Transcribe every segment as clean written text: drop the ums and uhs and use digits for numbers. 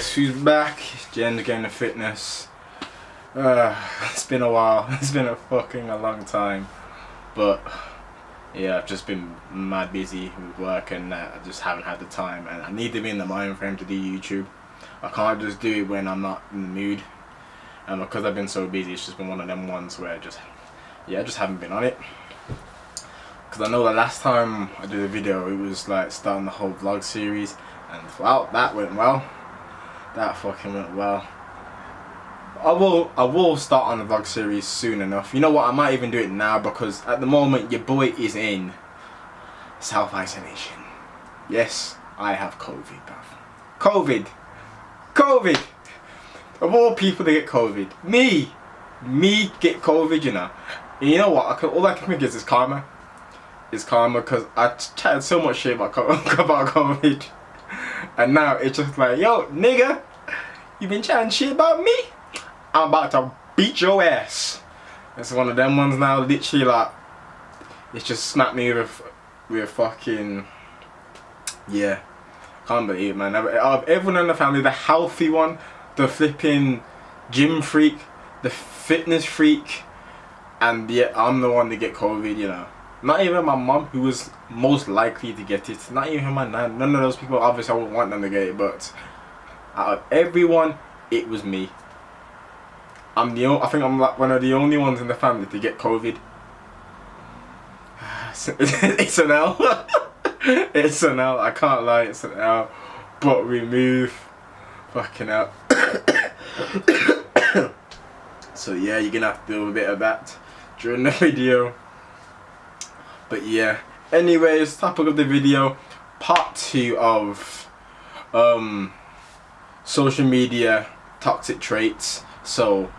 Guess who's back? JEMZ Game of Fitness. It's been a while. It's been a long time. But yeah, I've just been mad busy with work and I just haven't had the time. And I need to be in the mind frame to do YouTube. I can't just do it when I'm not in the mood. And because I've been so busy, it's just been one of them ones where I just haven't been on it. Because I know the last time I did a video, it was like starting the whole vlog series. And wow, that went well. That fucking went well. I will start on the vlog series soon enough. You know what, I might even do it now because at the moment your boy is in self-isolation. Yes, I have COVID, bruv. COVID! Of all people to get COVID. Me get COVID, you know. And you know what, all I can think is karma. It's karma because I chatted so much shit about COVID. And now it's just like, yo, nigga, you been chatting shit about me? I'm about to beat your ass. It's one of them ones now, literally like, it's just smacked me with fucking, yeah. Can't believe it, man. Of everyone in the family, the healthy one, the flipping gym freak, the fitness freak, and yet I'm the one to get COVID, you know. Not even my mom, who was most likely to get it. Not even my nan. None of those people, obviously I wouldn't want them to get it, but out of everyone, it was me. I think I'm like one of the only ones in the family to get COVID. It's an L. It's an L. I can't lie, it's an L. But we move. Fucking hell. So yeah, you're gonna have to do a bit of that during the video. But yeah, anyways, topic of the video, part 2 of social media toxic traits. So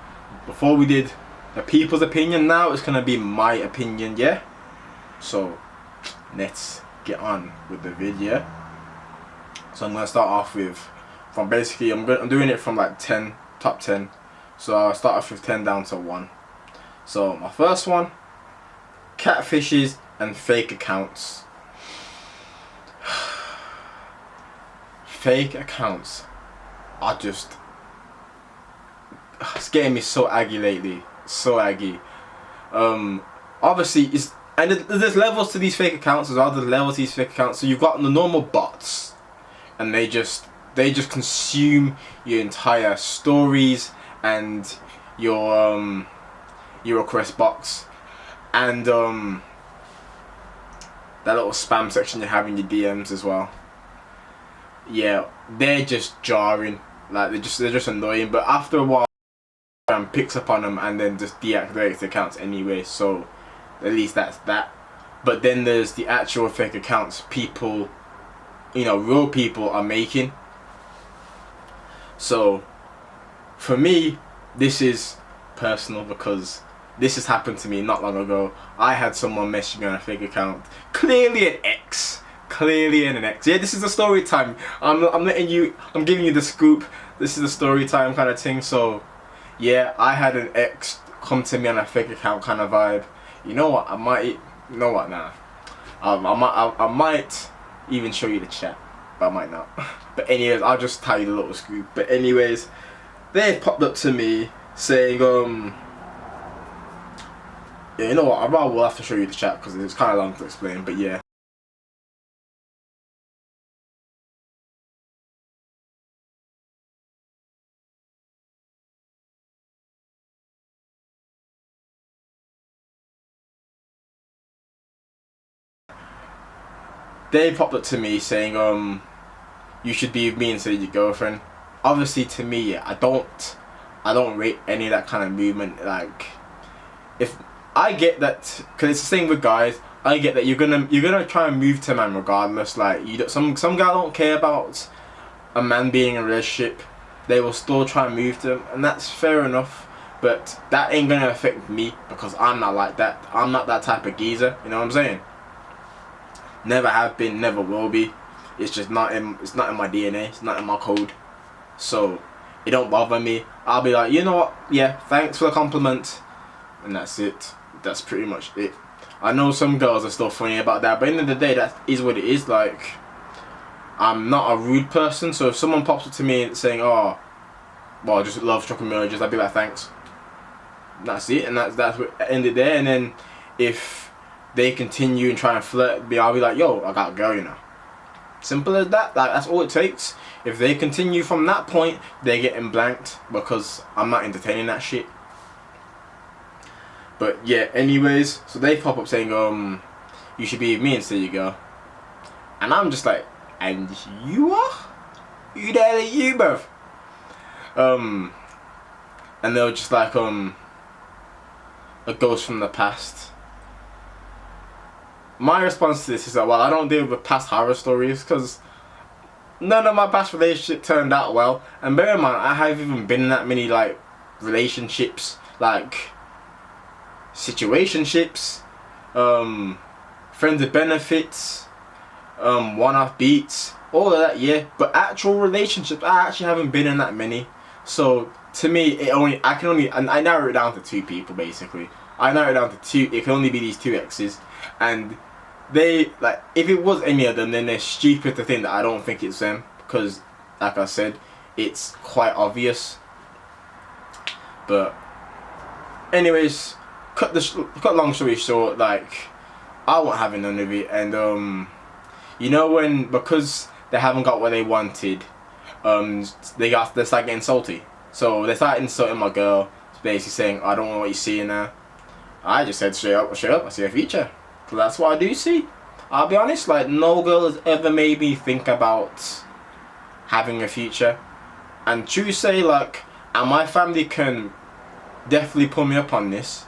before we did the people's opinion, now it's gonna be my opinion, yeah? So let's get on with the video. So I'm gonna start off with, from basically, I'm doing it from like 10, top 10. So I'll start off with 10 down to 1. So my first one, catfishes and fake accounts. Fake accounts are just, it's getting me so aggy lately. So aggy. Obviously there's levels to these fake accounts as well. There's levels to these fake accounts. So you've got the normal bots, and they just consume your entire stories and your request box, and that little spam section you have in your DMs as well. Yeah, they're just jarring. Like they're just annoying. But after a while, picks up on them and then just deactivates the accounts anyway. So at least that's that. But then there's the actual fake accounts people, you know, real people are making. So for me, this is personal because this has happened to me not long ago. I had someone message me on a fake account, clearly an ex. Yeah, this is a story time. I'm giving you the scoop. This is a story time kind of thing. So yeah, I had an ex come to me on a fake account kind of vibe. You know what, I might even show you the chat, but I might not. But anyways, I'll just tell you the little scoop. But anyways, they popped up to me saying, yeah, you know what, I will have to show you the chat because it's kind of long to explain, but yeah. They popped up to me saying, you should be with me instead of your girlfriend. Obviously, to me, I don't rate any of that kind of movement. Like, if I get that, because it's the same with guys. I get that you're gonna try and move to a man regardless. Like, some guy don't care about a man being in a relationship. They will still try and move to him, and that's fair enough. But that ain't gonna affect me because I'm not like that. I'm not that type of geezer. You know what I'm saying? Never have been, never will be. It's just not in my DNA. It's not in my code. So it don't bother me. I'll be like, you know what? Yeah, thanks for the compliment, and that's it. That's pretty much it. I know some girls are still funny about that, but at the end of the day, that is what it is. Like, I'm not a rude person, so if someone pops up to me saying, "Oh, well, I just love chocolate emojis," I'd be like, "Thanks." That's it, and that's what ended there. And then if they continue and try and flirt with me, I'll be like, "Yo, I gotta go," you know. Simple as that. Like, that's all it takes. If they continue from that point, they're getting blanked because I'm not entertaining that shit. But yeah, anyways, so they pop up saying, "You should be with me instead, you go." And I'm just like, "And you are? You there, you both?" And they were just like, a ghost from the past. My response to this is that, well, I don't deal with past horror stories because none of my past relationships turned out well. And bear in mind, I haven't even been in that many like relationships, like situationships, friends with benefits, one-off beats, all of that, yeah. But actual relationships, I actually haven't been in that many. So to me, I narrow it down to 2 people basically. I narrow it down to 2. It can only be these 2 exes, and they, like, if it was any of them, then they're stupid to think that I don't think it's them, because like I said, it's quite obvious. But anyways, cut long story short, like, I wasn't having none of it, and you know, when, because they haven't got what they wanted, they start getting salty. So they start insulting my girl, basically saying, "I don't know what you see in her." I just said straight up, I see a future. So that's what I do see. I'll be honest, like, no girl has ever made me think about having a future. And true say, like, and my family can definitely pull me up on this,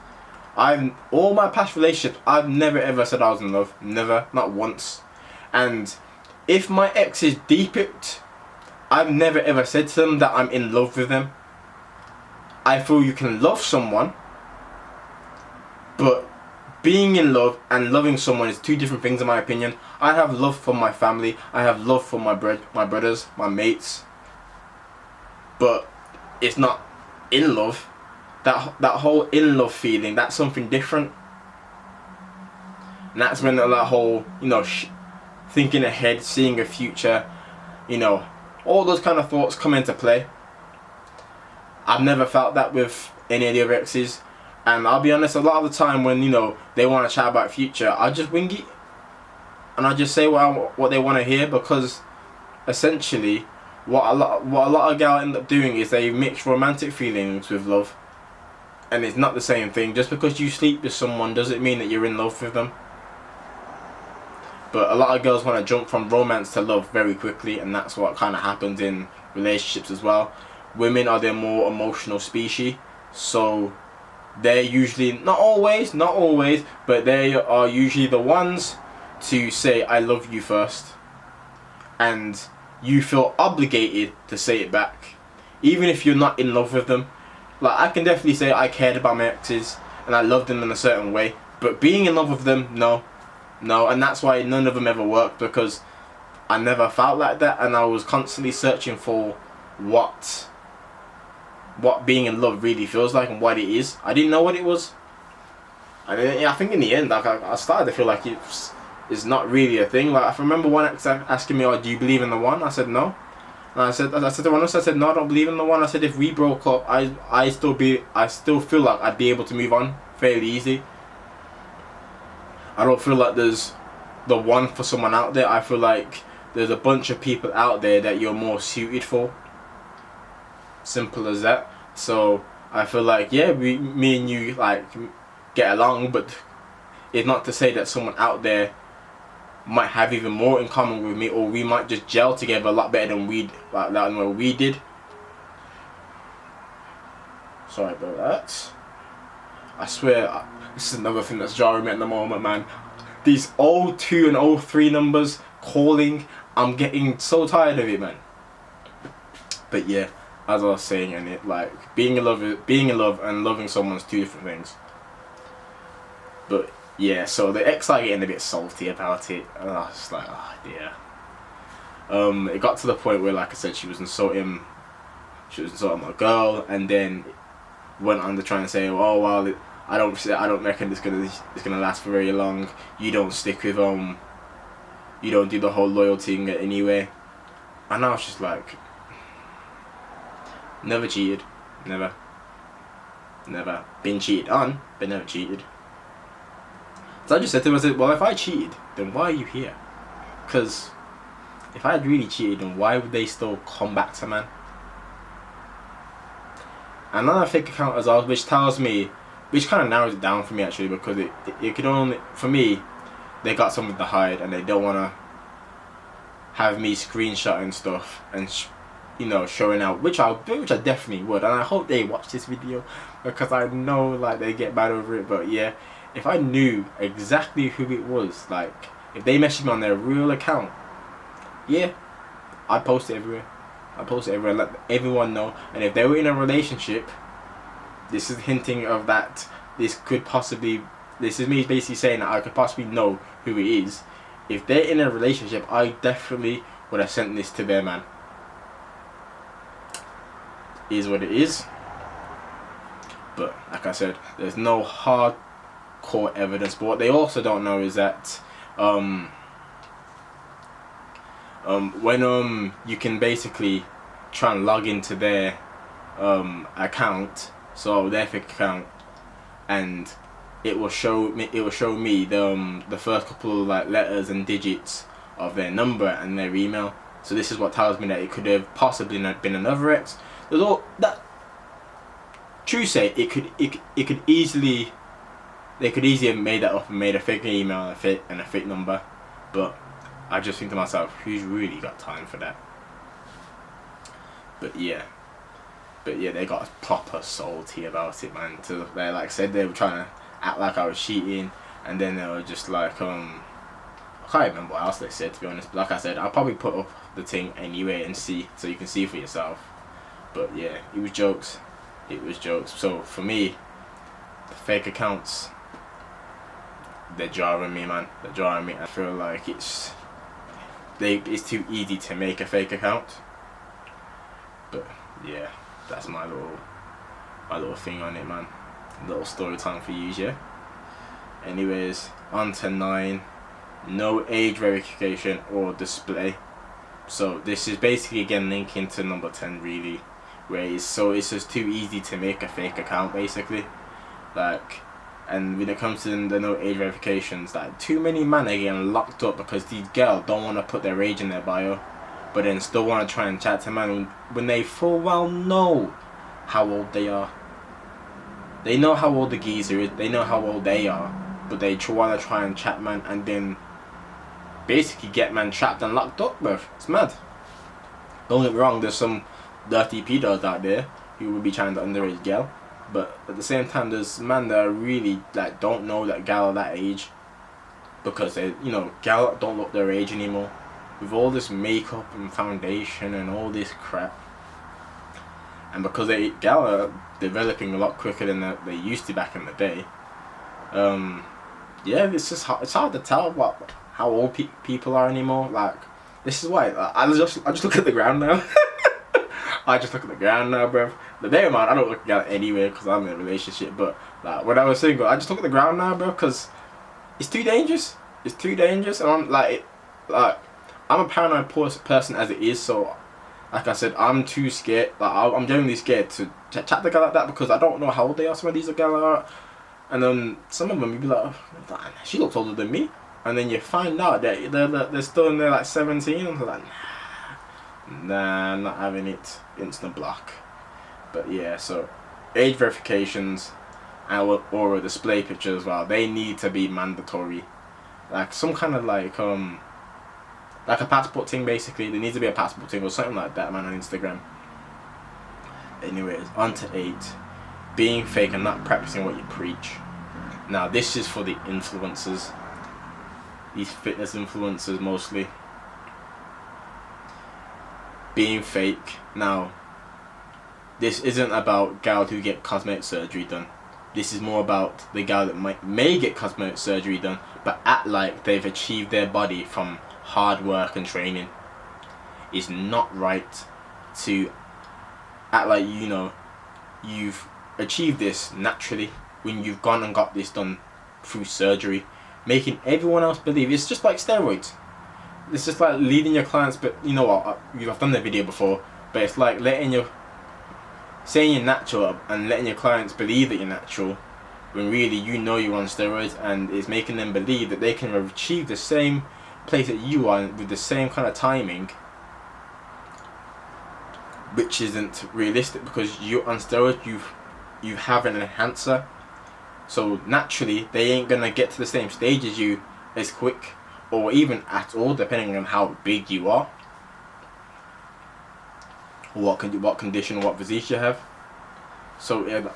all my past relationships, I've never ever said I was in love. Never, not once. And if my ex is deep it, I've never ever said to them that I'm in love with them. I feel you can love someone, but being in love and loving someone is 2 different things in my opinion. I have love for my family, I have love for my brothers, my mates, but it's not in love. That whole in love feeling, that's something different. And that's when that whole, you know, thinking ahead, seeing a future, you know, all those kind of thoughts come into play. I've never felt that with any of the other exes. And I'll be honest, a lot of the time when, you know, they want to chat about future, I just wing it. And I just say what they want to hear, because essentially what a lot of girls end up doing is they mix romantic feelings with love. And it's not the same thing. Just because you sleep with someone doesn't mean that you're in love with them. But a lot of girls want to jump from romance to love very quickly, and that's what kind of happens in relationships as well. Women are the more emotional species, so they're usually, not always, but they are usually the ones to say "I love you" first, and you feel obligated to say it back, even if you're not in love with them. Like, I can definitely say I cared about my exes and I loved them in a certain way, but being in love with them, no, and that's why none of them ever worked, because I never felt like that, and I was constantly searching for what being in love really feels like and what it is. I didn't know what it was. And I think in the end, like, I started to feel like it's not really a thing. Like, I remember one ex asking me, "Oh, do you believe in the one?" I said no. And I said to one else, I said, "No, I don't believe in the one." I said, if we broke up, I still feel like I'd be able to move on fairly easy. I don't feel like there's the one for someone out there. I feel like there's a bunch of people out there that you're more suited for. Simple as that. So I feel like, yeah, me and you, like, get along, but it's not to say that someone out there might have even more in common with me, or we might just gel together a lot better than we did. Sorry about that. I swear, this is another thing that's jarring me at the moment, man. These 02 and 03 numbers calling, I'm getting so tired of it, man. But yeah, as I was saying, and it, like, being in love and loving someone's 2 different things. But yeah, so the ex started getting a bit salty about it, and I was just like, oh dear. It got to the point where, like I said, she was insulting my girl, and then went on to try and say, "Oh well, I don't reckon it's gonna last for very long. You don't stick with you don't do the whole loyalty thing anyway." And I was just like, never cheated, never been cheated on, but never cheated. So I just said to him, I said, well, if I cheated, then why are you here? Because if I had really cheated, then why would they still come back to man? Another fake account as well, which tells me, which kind of narrows it down for me actually, because it could only, for me, they got something to hide and they don't want to have me screenshotting stuff and you know, showing out, which I definitely would, and I hope they watch this video, because I know like they get mad over it. But yeah, if I knew exactly who it was, like if they messaged me on their real account, yeah, I'd post it everywhere. I'd post it everywhere, let everyone know. And if they were in a relationship, this is hinting of that this could possibly, this is me basically saying that I could possibly know who it is. If they're in a relationship, I definitely would have sent this to their man. Is what it is. But like I said, there's no hardcore evidence. But what they also don't know is that when you can basically try and log into their account, so their fake account, and it will show me the first couple of like letters and digits of their number and their email. So this is what tells me that it could have possibly been another ex. There's all that. True say, it could easily, they could easily have made that up and made a fake email and a fake number, but I just think to myself, who's really got time for that? But yeah, they got proper salty about it, man. So they like said they were trying to act like I was cheating, and then they were just like I can't remember what else they said, to be honest. But like I said, I'll probably put up the thing anyway and see, so you can see for yourself. But yeah, it was jokes. It was jokes. So for me, the fake accounts, they're jarring me, man. They're jarring me. I feel like it's too easy to make a fake account. But yeah, that's my little thing on it, man. Little story time for you, yeah. Anyways, on to 9. No age verification or display. So this is basically again linking to number 10, really, where it's just too easy to make a fake account, basically. Like, and when it comes to the no age verifications, like too many men are getting locked up because these girls don't want to put their age in their bio, but then still want to try and chat to men when they full well know how old they are. They know how old the geezer is, they know how old they are, but they want to try and chat man and then basically get man trapped and locked up, bruv. It's mad. Don't get me wrong, there's some dirty pedos out there who would be trying to underage gal, but at the same time there's men that are really like don't know that gal at that age, because they, you know, gal don't look their age anymore with all this makeup and foundation and all this crap. And because gal are developing a lot quicker than they used to back in the day, yeah, it's hard to tell how old people are anymore. Like, this is why I just look at the ground now. I just look at the ground now, bruv. But bear in mind, I don't look at anywhere because I'm in a relationship. But like when I was single, I just look at the ground now, bruv, because it's too dangerous. It's too dangerous, and I'm like I'm a paranoid person as it is. So, like I said, I'm too scared. Like I'm generally scared to chat to a girl like that because I don't know how old they are. Some of these girls are, and then some of them you'd be like, oh, she looks older than me, and then you find out that they're still in there like 17, and I'm like, nah, I'm not having it. Instant block. But yeah, so age verifications or a display picture as well, they need to be mandatory. Like some kind of like a passport thing, basically. There needs to be a passport thing or something like that, man, on Instagram. Anyways, on to 8. Being fake and not practicing what you preach. Now this is for the influencers. These fitness influencers mostly. Being fake. Now, this isn't about gals who get cosmetic surgery done. This is more about the gal that may get cosmetic surgery done, but act like they've achieved their body from hard work and training. It's not right to act like, you know, you've achieved this naturally when you've gone and got this done through surgery, making everyone else believe it's just like steroids. it's just like leading your clients, but you know what, I've done the video before, but it's like saying you're natural and letting your clients believe that you're natural when really you know you're on steroids, and it's making them believe that they can achieve the same place that you are with the same kind of timing, which isn't realistic because you're on steroids. You have an enhancer, so naturally they ain't gonna get to the same stage as you as quick, or even at all, depending on how big you are, or what condition, what physique you have. So yeah,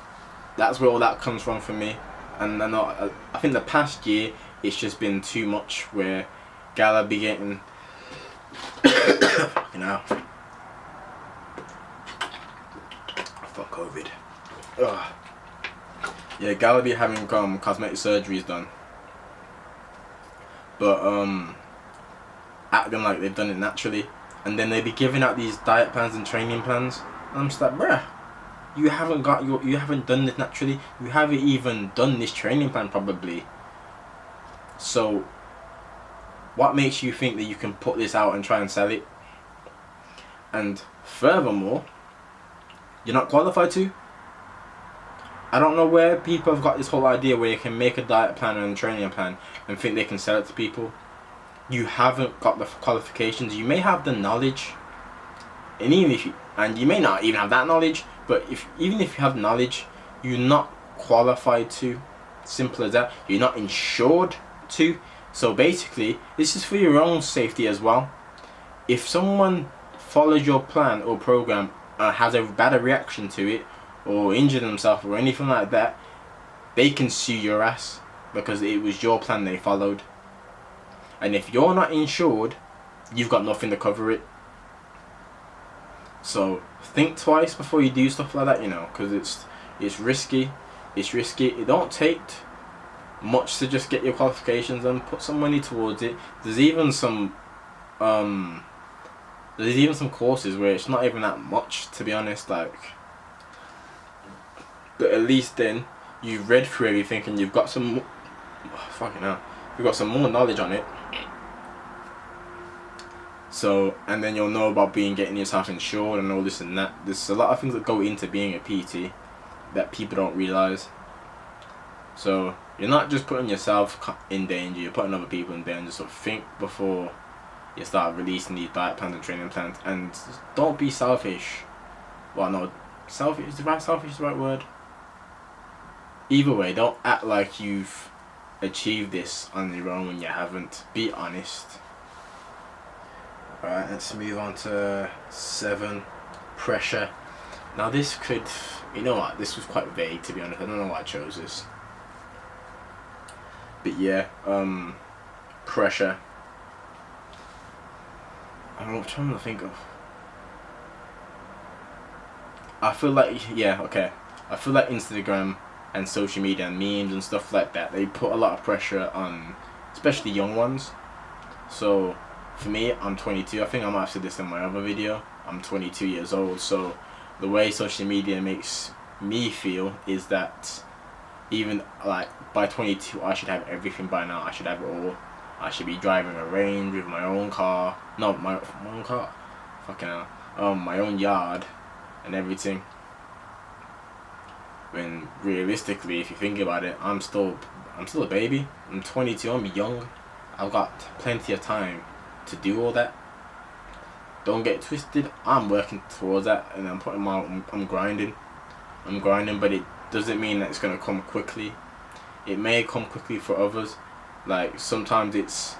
that's where all that comes from for me. And I think the past year it's just been too much where Gala be getting you know, fuck COVID. Ugh. Yeah, Gala be having cosmetic surgeries done, but acting like they've done it naturally, and then they be giving out these diet plans and training plans. And I'm just like, bruh, you haven't done this naturally. You haven't even done this training plan probably. So what makes you think that you can put this out and try and sell it? And furthermore, you're not qualified to. I don't know where people have got this whole idea where you can make a diet plan and a training plan and think they can sell it to people. You haven't got the qualifications. You may have the knowledge, and you may not even have that knowledge, but even if you have knowledge, you're not qualified to. Simple as that. You're not insured to. So basically, this is for your own safety as well. If someone follows your plan or program and has a bad reaction to it, or injure themselves or anything like that, they can sue your ass because it was your plan they followed. And if you're not insured, you've got nothing to cover it. So think twice before you do stuff like that, you know, because it's risky. It's risky. It don't take much to just get your qualifications and put some money towards it. There's even some courses where it's not even that much, to be honest, like. But at least then you've read through everything and you've got some you've got some more knowledge on it. So, and then you'll know about getting yourself insured and all this and that. There's a lot of things that go into being a PT that people don't realise. So you're not just putting yourself in danger, you're putting other people in danger. So think before you start releasing these diet plans and training plans, and don't be selfish. Well, no, selfish is the right word? Either way, don't act like you've achieved this on your own when you haven't. Be honest. Alright, let's move on to 7. Pressure. Now this could, you know what, this was quite vague, to be honest. I don't know why I chose this. But yeah, pressure. I'm trying to think of. I feel like Instagram and social media and memes and stuff like that, they put a lot of pressure on especially young ones. So for me, I'm 22. I think I might have said this in my other video. I'm 22 years old, so the way social media makes me feel is that even like by 22 I should have everything by now. I should have it all. I should be driving a range with my own car. No, my own car. Fucking hell. My own yard and everything. When realistically, if you think about it, I'm still a baby. I'm 22. I'm young. I've got plenty of time to do all that. Don't get twisted. I'm working towards that, and I'm grinding. But it doesn't mean that it's gonna come quickly. It may come quickly for others. Like sometimes it's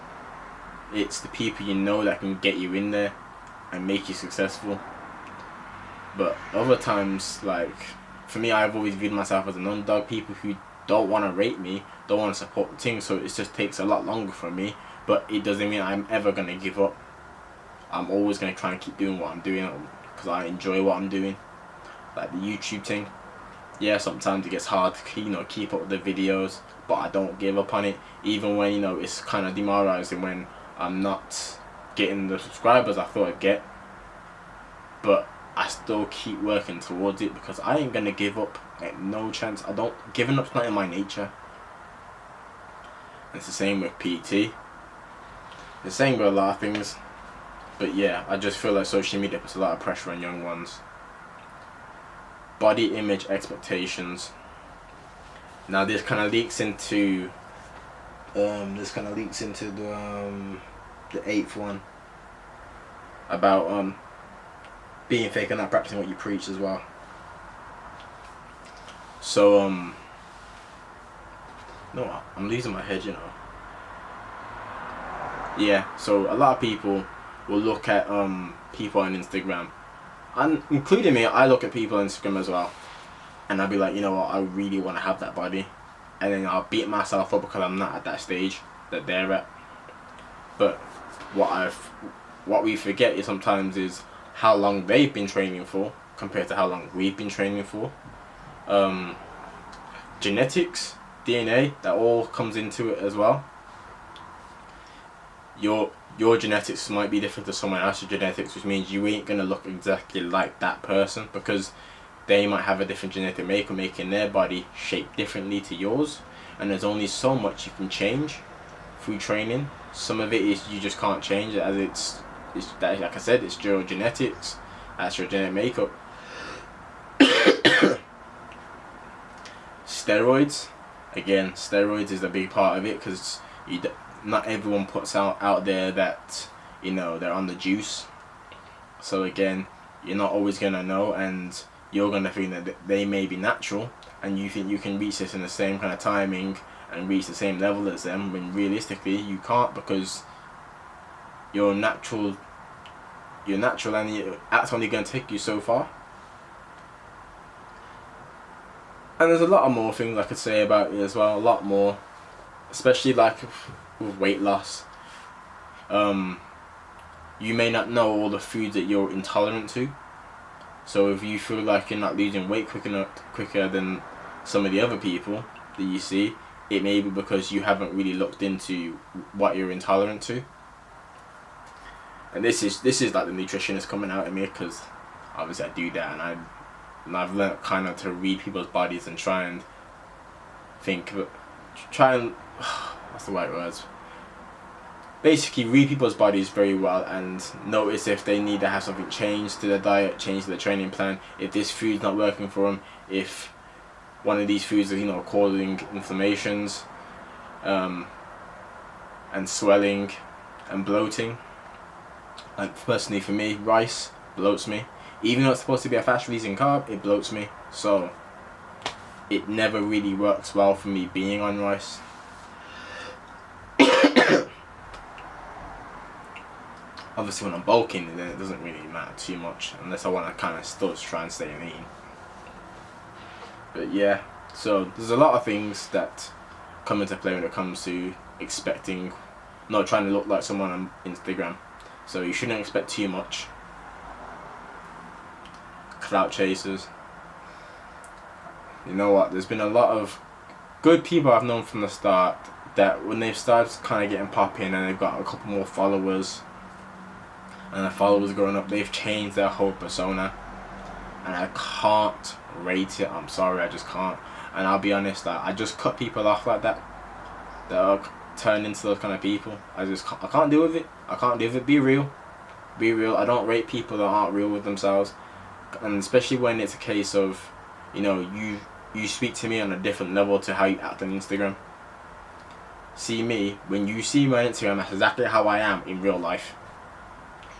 the people you know that can get you in there and make you successful. But other times, like for me, I've always viewed myself as an underdog. People who don't want to rate me, don't want to support the team, so it just takes a lot longer for me. But it doesn't mean I'm ever gonna give up. I'm always gonna try and keep doing what I'm doing because I enjoy what I'm doing. Like the YouTube thing. Yeah, sometimes it gets hard to keep up with the videos, but I don't give up on it. Even when it's kind of demoralizing when I'm not getting the subscribers I thought I'd get. But I still keep working towards it because I ain't gonna give up. Like, no chance. Giving up's not in my nature. It's the same with PT. It's saying about a lot of things, but yeah, I just feel like social media puts a lot of pressure on young ones. Body image expectations. Now this kind of leaks into the 8th one about being fake and not practicing what you preach as well. So no, I'm losing my head, you know. Yeah, so a lot of people will look at people on Instagram, and including me, I look at people on Instagram as well, and I'll be like, you know what, I really want to have that body, and then I'll beat myself up because I'm not at that stage that they're at. But what we forget is sometimes is how long they've been training for compared to how long we've been training for. Genetics, DNA, that all comes into it as well. Your genetics might be different to someone else's genetics, which means you ain't gonna look exactly like that person because they might have a different genetic makeup, making their body shaped differently to yours. And there's only so much you can change through training. Some of it is you just can't change it, as it's that, like I said, it's your genetics, that's your genetic makeup. Steroids, again, steroids is a big part of it because not everyone puts out there that, you know, they're on the juice. So again, you're not always gonna know, and you're gonna think that they may be natural, and you think you can reach this in the same kind of timing and reach the same level as them, when realistically you can't, because you're natural, and that's only gonna take you so far. And there's a lot of more things I could say about it as well, a lot more, especially like with weight loss. You may not know all the foods that you're intolerant to. So if you feel like you're not losing weight quicker than some of the other people that you see, it may be because you haven't really looked into what you're intolerant to. And this is like the nutritionist coming out at me, because obviously I do that, and I've learnt kind of to read people's bodies and try and what's the right words? Basically read people's bodies very well and notice if they need to have something changed to their diet, change to their training plan, if this food's not working for them, if one of these foods is, you know, causing inflammations and swelling and bloating. Like personally for me, rice bloats me. Even though it's supposed to be a fast releasing carb, it bloats me. So it never really works well for me being on rice. Obviously when I'm bulking, then it doesn't really matter too much, unless I want to kind of still try and stay lean. But yeah, so there's a lot of things that come into play when it comes to not trying to look like someone on Instagram. So you shouldn't expect too much. Clout chasers. You know what, there's been a lot of good people I've known from the start that when they've started kind of getting popping and they've got a couple more followers, and the followers growing up, they've changed their whole persona, and I can't rate it. I'm sorry, I just can't. And I'll be honest, I just cut people off like that are turned into those kind of people. I can't deal with it. I can't deal with it. Be real. I don't rate people that aren't real with themselves, and especially when it's a case of, you know, you speak to me on a different level to how you act on Instagram. See me, when you see me on Instagram, that's exactly how I am in real life.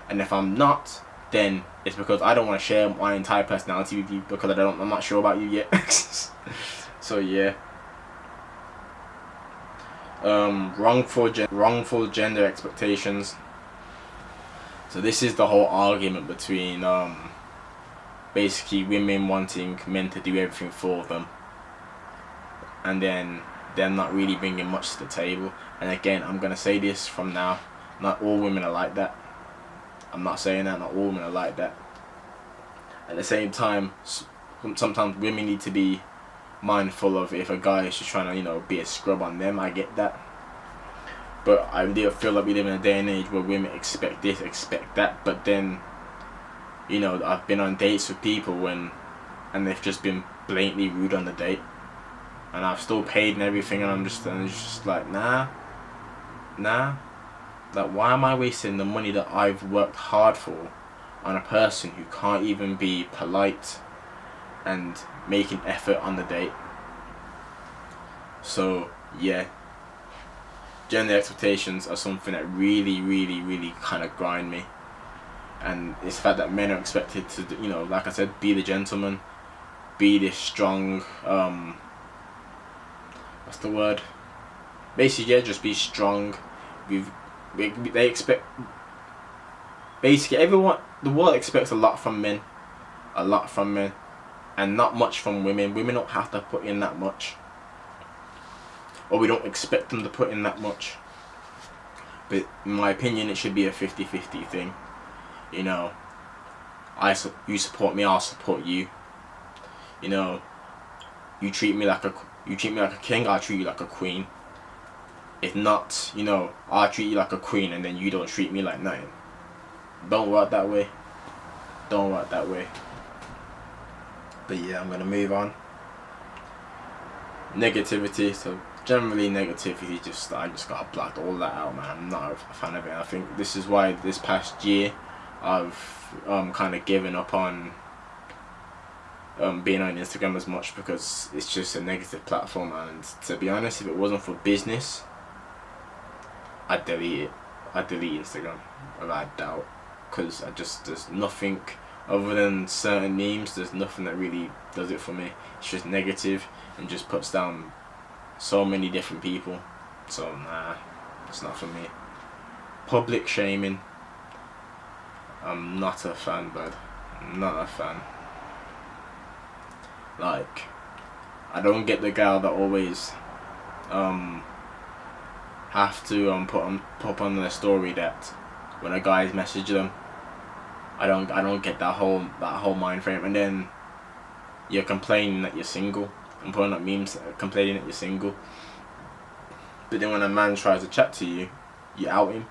And if I'm not, then it's because I don't want to share my entire personality with you, because I'm not sure about you yet. So yeah. Wrongful gender expectations. So this is the whole argument between basically women wanting men to do everything for them, and then them not really bringing much to the table. And again, I'm gonna say this from now: not all women are like that. I'm not saying that not all women are like that. At the same time, sometimes women need to be mindful of if a guy is just trying to, you know, be a scrub on them. I get that, but I do feel like we live in a day and age where women expect this, expect that. But then, you know, I've been on dates with people and they've just been blatantly rude on the date, and I've still paid and everything, and it's just like, nah. Like, why am I wasting the money that I've worked hard for on a person who can't even be polite and make an effort on the date? So yeah, gender expectations are something that really kind of grind me, and it's the fact that men are expected to, you know, like I said, be the gentleman, be this strong, what's the word? Basically, yeah, just be strong. They expect, basically everyone, the world expects a lot from men, and not much from women. Women don't have to put in that much, or we don't expect them to put in that much. But in my opinion, it should be a 50-50 thing. You know, you support me, I'll support you. You know, you treat me like a king, I'll treat you like a queen. If not, you know, I'll treat you like a queen and then you don't treat me like nothing. Don't work that way. Don't work that way. But yeah, I'm gonna move on. Negativity. So generally negativity, I just gotta block all that out, man. I'm not a fan of it. I think this is why this past year I've kind of given up on being on Instagram as much, because it's just a negative platform. And to be honest, if it wasn't for business, I'd delete it. I'd delete Instagram, without doubt, because there's nothing other than certain memes. There's nothing that really does it for me. It's just negative and just puts down so many different people. So nah, it's not for me. Public shaming, I'm not a fan, bud. I'm not a fan. Like, I don't get the gal that always have to put on their story that when a guy's message them. I don't get that whole mind frame. And then you're complaining that you're single and putting up memes complaining that you're single. But then when a man tries to chat to you, you out him.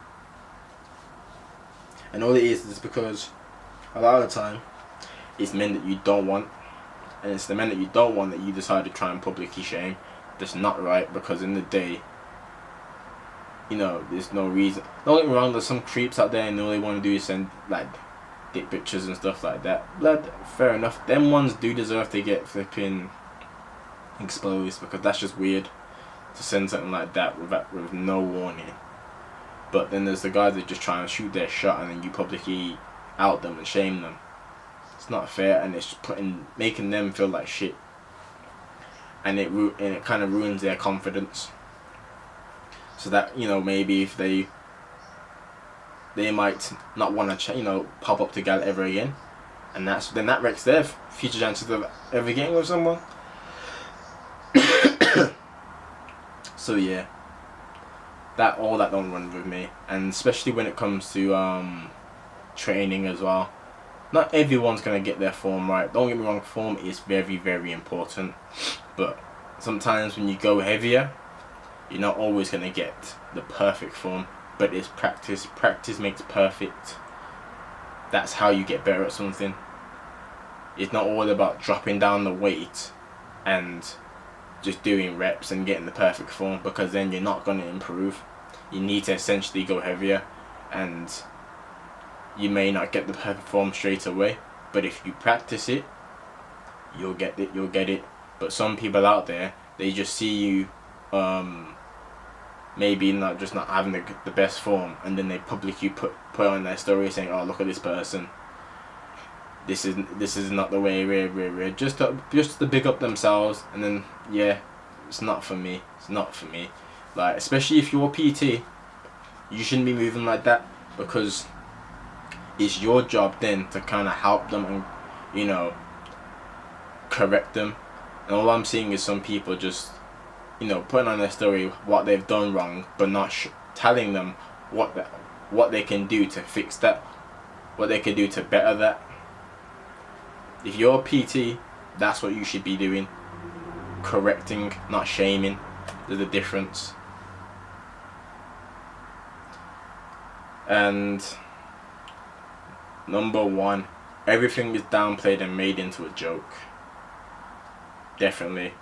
And all it is because a lot of the time it's men that you don't want, and it's the men that you don't want that you decide to try and publicly shame. That's not right, because in the day, you know, there's no reason. Don't get me wrong, there's some creeps out there and all they want to do is send like dick pictures and stuff like that. Blood, fair enough. Them ones do deserve to get flipping exposed, because that's just weird to send something like that with no warning. But then there's the guys that just try and shoot their shot and then you publicly out them and shame them. It's not fair, and it's making them feel like shit, and it kind of ruins their confidence. So that, you know, maybe if they might not want to pop up together ever again, and then that wrecks their future chances of ever getting with someone. So yeah, that don't run with me, and especially when it comes to training as well. Not everyone's gonna get their form right. Don't get me wrong, form is very important, but sometimes when you go heavier, you're not always gonna get the perfect form. But it's practice. Practice makes perfect. That's how you get better at something. It's not all about dropping down the weight and just doing reps and getting the perfect form, because then you're not going to improve. You need to essentially go heavier, and you may not get the perfect form straight away, but if you practice it, you'll get it. But some people out there, they just see you maybe not having the best form, and then they publicly put on their story saying, oh, look at this person, this is not the way we're just to big up themselves. And then yeah, it's not for me. Like, especially if you're a PT, you shouldn't be moving like that, because it's your job then to kind of help them and, you know, correct them. And all I'm seeing is some people just, you know, putting on their story what they've done wrong, but not telling them what they can do to fix that, what they can do to better that. If you're a PT, that's what you should be doing. Correcting, not shaming. There's a difference. And number one, everything is downplayed and made into a joke. Definitely.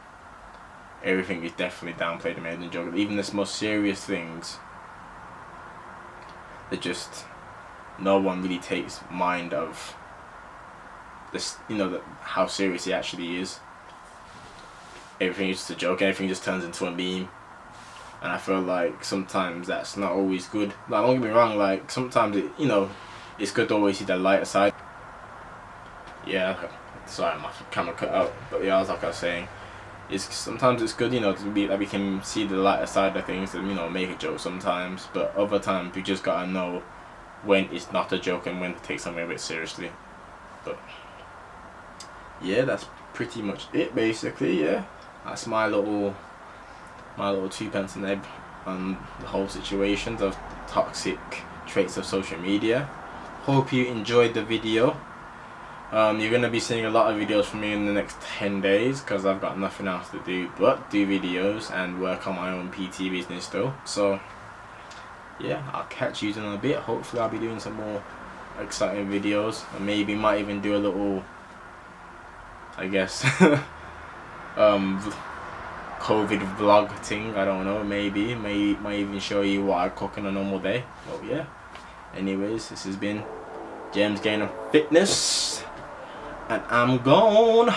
Everything is definitely downplayed and made into a joke. Even the most serious things It just, no one really takes mind of this, you know, how serious he actually is. Everything is just a joke. Everything just turns into a meme, and I feel like sometimes that's not always good. Like, don't get me wrong. Like, sometimes it, you know, it's good to always see the lighter side. Yeah, sorry, my camera cut out. But yeah, like I was saying, sometimes it's good, you know, to be that we can see the lighter side of things and, you know, make a joke sometimes. But other times we just gotta know when it's not a joke and when to take something a bit seriously. But yeah, that's pretty much it basically. Yeah, that's my little 2 pence an egg on the whole situations of toxic traits of social media. Hope you enjoyed the video. You're gonna be seeing a lot of videos from me in the next 10 days because I've got nothing else to do but do videos and work on my own PT business still. So yeah, I'll catch you in a bit. Hopefully I'll be doing some more exciting videos, and maybe might even do a little, I guess, COVID vlog thing. I don't know, maybe might even show you what I cook on a normal day. Well, yeah, anyways, this has been JEMZ Gainer Fitness, and I'm gone.